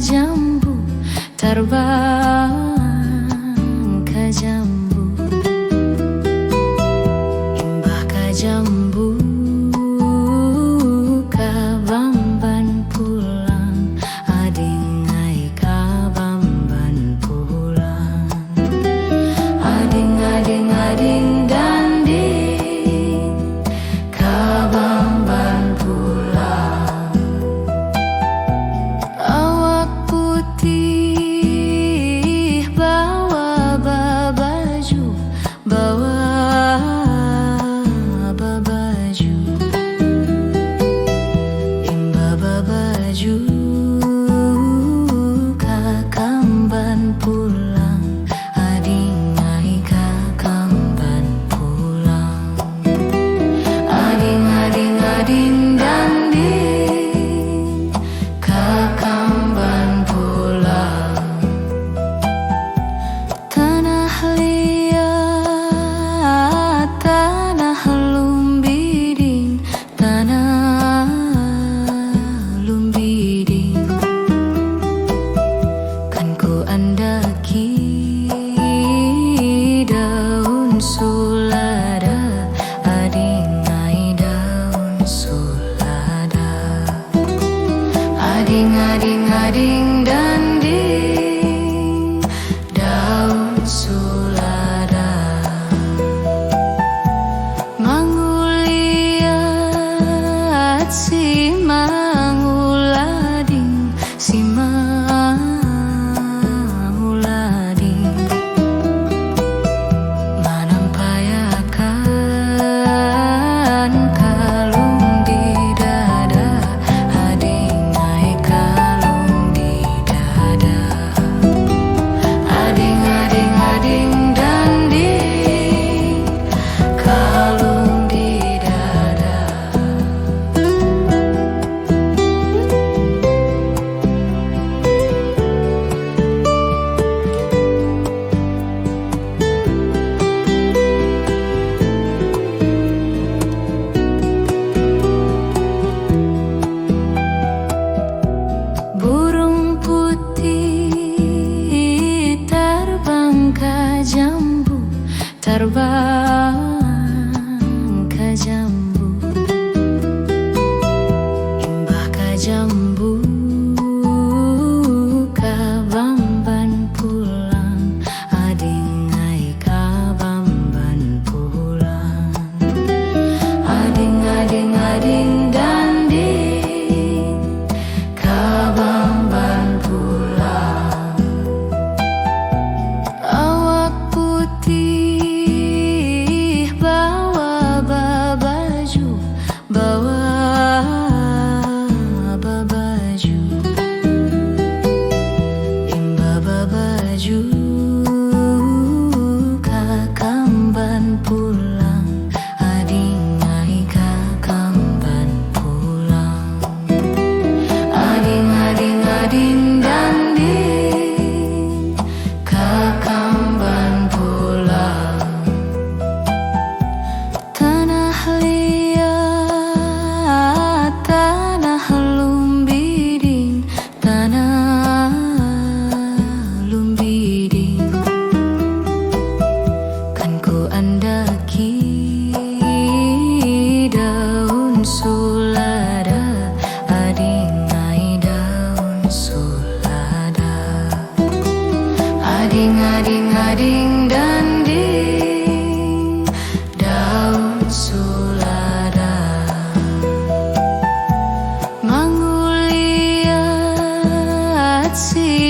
jambu, terbang ke jambu, imbah ke jambu, kabamban pulang, ading ai kabamban pulang, ading ading ading danding, kabamban pulang. Awak putih bawa babaju, bawa babaju, imba babaju, kakamban pulang, ading ai kakamban pulang, ading ading ading danding, kakamban pulang. Tanah liat, tanah lumbiding, tanah lumbiding, kan ku andaki daun sulada, ading ai daun sulada, ading ading ading danding, daun sulada. Manguliat si mangulading, si mangulading, manampayakan kalung di dada, ading ai kalung di dada, ading ading ading danding, kalung di dada. Burung putih terbang ke jambu, terbang ke jambu, imbah ke jambu, kabamban pulang, ading ai kabamban pulang, ading ading ading danding, kabamban pulang. Awak putih bawa babaju, bawa babaju, imba babaju, kakamban pulang, ading ai kakamban pulang, ading ading ading danding, kakamban pulang. Tanah liat, tanah lumbiding, tanah lumbiding, kan ku andaki daun sulada, ading ai daun sulada, ading ading ading danding, daun sulada. Manguliat si